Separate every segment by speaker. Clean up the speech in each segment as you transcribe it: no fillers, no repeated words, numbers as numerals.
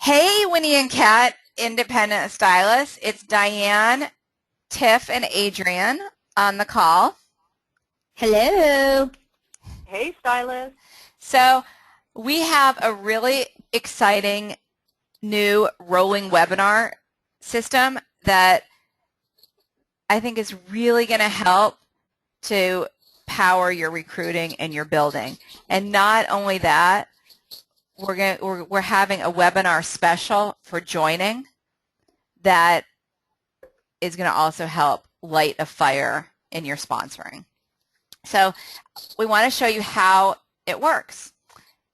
Speaker 1: Hey, Winnie and Kat, independent stylists. It's Diane, Tiff, and Adrian on the call.
Speaker 2: Hello.
Speaker 3: Hey, stylist.
Speaker 1: So we have a really exciting new rolling webinar system that I think is really going to help to power your recruiting and your building. And not only that, we're having a webinar special for joining that is going to also help light a fire in your sponsoring. So we want to show you how it works.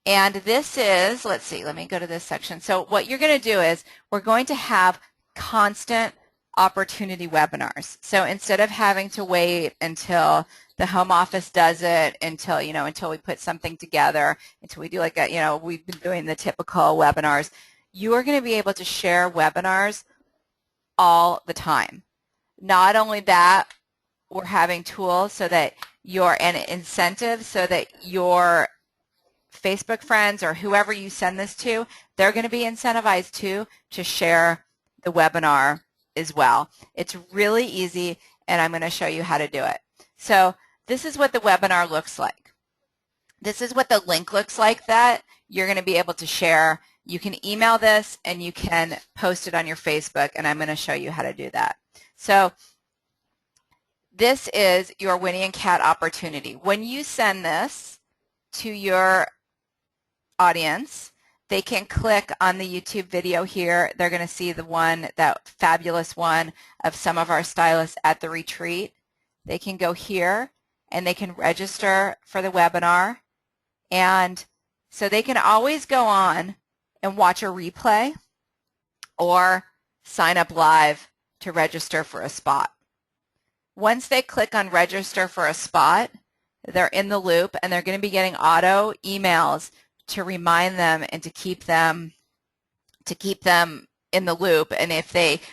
Speaker 1: And this is, let's see, let me go to this section. So what you're going to do is we're going to have constant opportunity webinars. So instead of having to wait until the home office does it, until we put something together, until we do like a, we've been doing the typical webinars, you are going to be able to share webinars all the time. Not only that, we're having tools so that and incentives so that your Facebook friends or whoever you send this to, they're going to be incentivized too to share the webinar as well. It's really easy, and I'm going to show you how to do it. So this is what the webinar looks like. This is what the link looks like that you're going to be able to share. You can email this and you can post it on your Facebook, and I'm going to show you how to do that. So this is your Winnie and Kat opportunity. When you send this to your audience, they can click on the YouTube video here. They're going to see the one, that fabulous one of some of our stylists at the retreat. They can go here and they can register for the webinar. And so they can always go on and watch a replay or sign up live to register for a spot. Once they click on register for a spot, they're in the loop and they're going to be getting auto emails to remind them and to keep them in the loop. And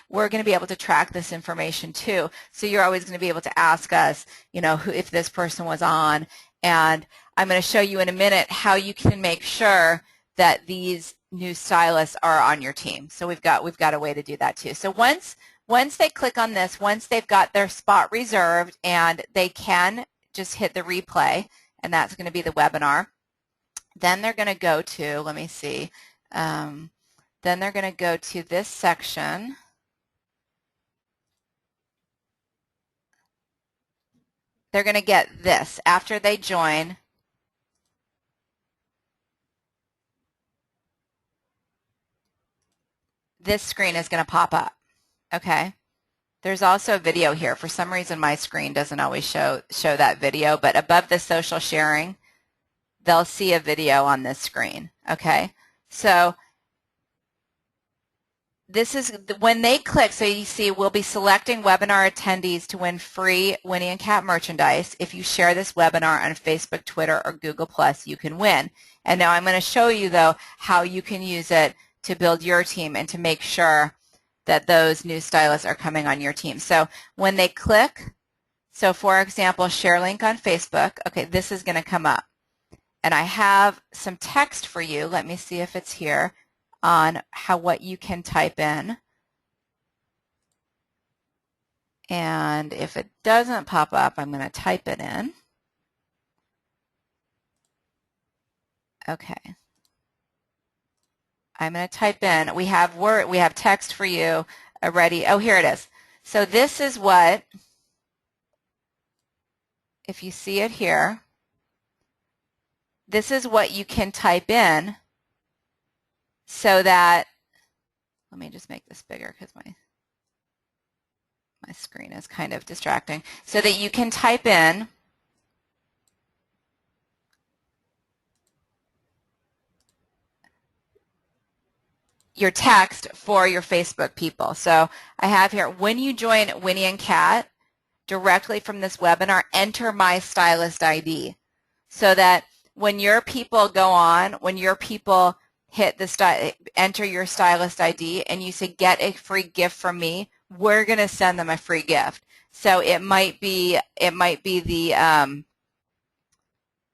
Speaker 1: we're going to be able to track this information too. So you're always going to be able to ask us, if this person was on. And I'm going to show you in a minute how you can make sure that these new stylists are on your team. So we've got a way to do that too. So once they click on this, once they've got their spot reserved, and they can just hit the replay, and that's going to be the webinar. Then they're going to go to, let me see, then they're going to go to this section. They're going to get this after they join. This screen is going to pop up, okay? There's also a video here. For some reason, my screen doesn't always show that video, but above the social sharing, they'll see a video on this screen, okay? So this is when they click, so you see we'll be selecting webinar attendees to win free Winnie and Kat merchandise. If you share this webinar on Facebook, Twitter, or Google+, you can win. And now I'm going to show you, though, how you can use it to build your team and to make sure that those new stylists are coming on your team. So when they click, so for example, share link on Facebook, okay, this is going to come up. And I have some text for you. Let me see if it's here on what you can type in. And if it doesn't pop up, I'm going to type it in. Okay. I'm going to type in. We have text for you already. Oh, here it is. So this is what, if you see it here, this is what you can type in so that, let me just make this bigger because my screen is kind of distracting, so that you can type in your text for your Facebook people. So I have here, when you join Winnie and Kat directly from this webinar, enter my stylist ID, so that when your people go on, when your people hit enter your stylist ID and you say get a free gift from me, we're going to send them a free gift. So it might be the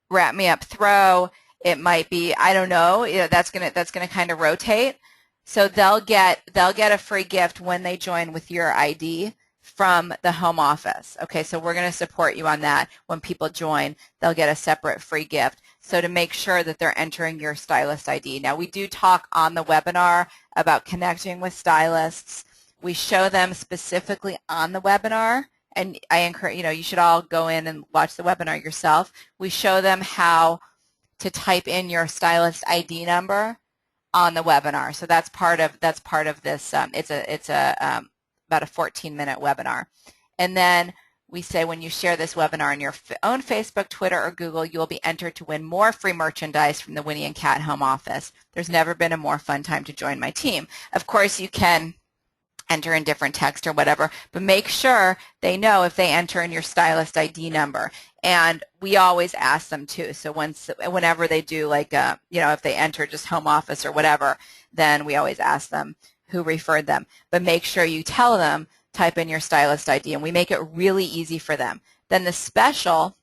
Speaker 1: wrap me up throw. It might be, I don't know, that's going to kind of rotate. So they'll get a free gift when they join with your ID from the home office. Okay, so we're going to support you on that. When people join, they'll get a separate free gift. So to make sure that they're entering your stylist ID. Now, we do talk on the webinar about connecting with stylists. We show them specifically on the webinar, and I encourage, you should all go in and watch the webinar yourself. We show them how to type in your stylist ID number on the webinar. So that's part of this. It's about a 14-minute webinar. And then we say when you share this webinar on your own Facebook, Twitter, or Google, you will be entered to win more free merchandise from the Winnie and Kat home office. There's never been a more fun time to join my team. Of course, you can enter in different text or whatever, but make sure they know if they enter in your stylist ID number. And we always ask them too. So whenever they do, like, if they enter just home office or whatever, then we always ask them who referred them. But make sure you tell them, type in your stylist ID, and we make it really easy for them. Then the special,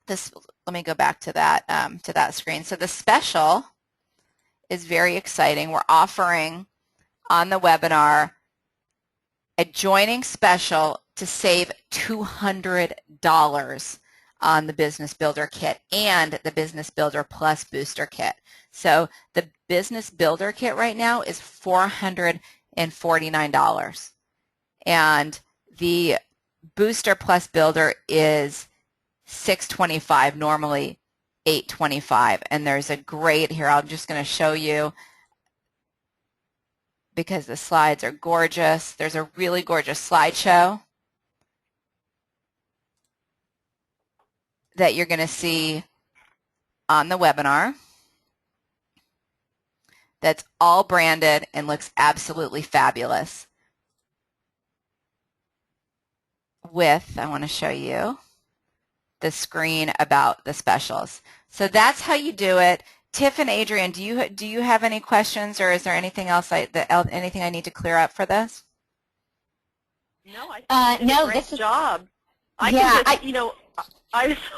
Speaker 1: let me go back to that screen. So the special is very exciting. We're offering on the webinar a joining special to save $200 on the Business Builder Kit and the Business Builder Plus Booster Kit. So the Business Builder Kit right now is $449. And the Booster Plus Builder is $625, normally $825. And there's a great, here I'm just going to show you because the slides are gorgeous. There's a really gorgeous slideshow that you're going to see on the webinar that's all branded and looks absolutely fabulous. I want to show you the screen about the specials. So that's how you do it. Tiff and Adrian, do you have any questions, or is there anything else anything I need to clear up for this?
Speaker 3: No, I think you did a great job. I'm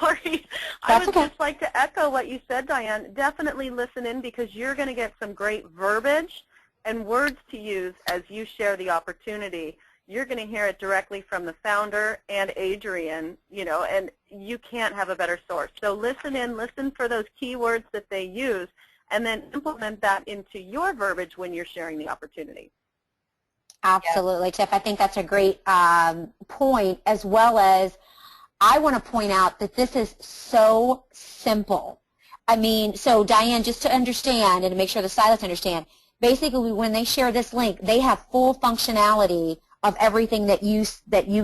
Speaker 3: sorry. I would just like to echo what you said, Diane. Definitely listen in, because you're going to get some great verbiage and words to use as you share the opportunity. You're going to hear it directly from the founder and Adrian, and you can't have a better source. So listen in, listen for those keywords that they use, and then implement that into your verbiage when you're sharing the opportunity.
Speaker 2: Absolutely, Tiff. I think that's a great point, as well as I want to point out that this is so simple. I mean, so Diane, just to understand and to make sure the stylists understand, basically when they share this link, they have full functionality of everything that you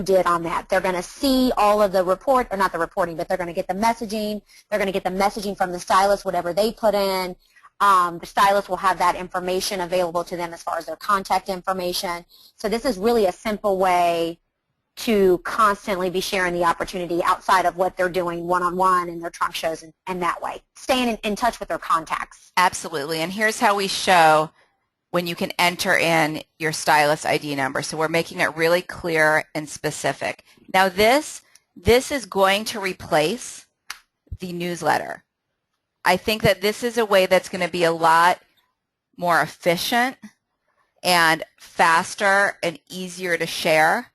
Speaker 2: did on that. They're going to see all of the report, or not the reporting, but they're going to get the messaging. They're going to get the messaging from the stylist, whatever they put in. The stylist will have that information available to them as far as their contact information. So this is really a simple way to constantly be sharing the opportunity outside of what they're doing one-on-one in their trunk shows, and that way. Staying in touch with their contacts.
Speaker 1: Absolutely. And here's how we show when you can enter in your stylist ID number. So we're making it really clear and specific. Now this is going to replace the newsletter. I think that this is a way that's going to be a lot more efficient and faster and easier to share.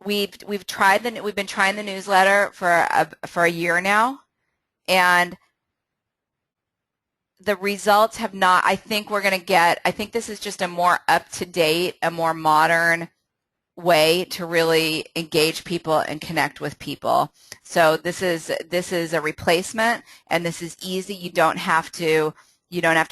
Speaker 1: We've been trying the newsletter for a year now, and the results have not, I think this is just a more up-to-date, a more modern way to really engage people and connect with people. So this is a replacement, and this is easy. You don't have to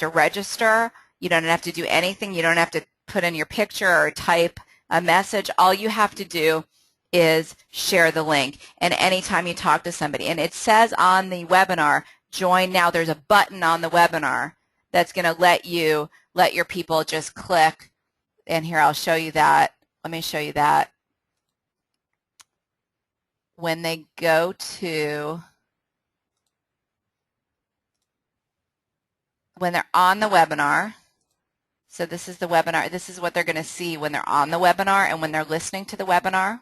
Speaker 1: register. You don't have to do anything. You don't have to put in your picture or type a message. All you have to do is share the link. And anytime you talk to somebody, and it says on the webinar, join now. There's a button on the webinar that's going to let your people just click. And here, I'll show you that. Let me show you that. When they go to, when they're on the webinar, so this is the webinar. This is what they're going to see when they're on the webinar and when they're listening to the webinar.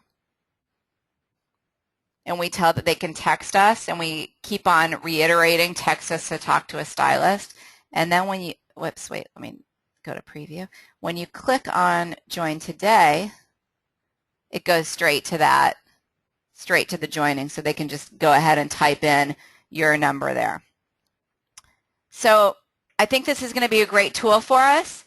Speaker 1: And we tell that they can text us, and we keep on reiterating, text us to talk to a stylist. And then when you, whoops, wait, let me go to preview. When you click on join today, it goes straight to that, straight to the joining, so they can just go ahead and type in your number there. So I think this is going to be a great tool for us.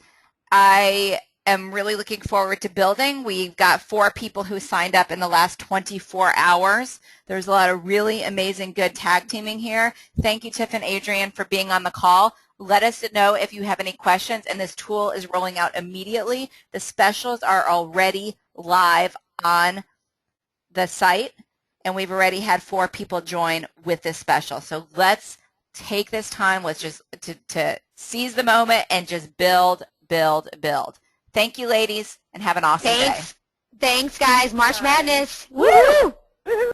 Speaker 1: I am really looking forward to building. We've got 4 people who signed up in the last 24 hours. There's a lot of really amazing good tag teaming here. Thank you, Tiff and Adrian, for being on the call. Let us know if you have any questions, and this tool is rolling out immediately. The specials are already live on the site, and we've already had 4 people join with this special. So let's take this time with just to seize the moment and just build, build, build. Thank you, ladies, and have an awesome day.
Speaker 2: Thanks, guys. March Madness. Woo!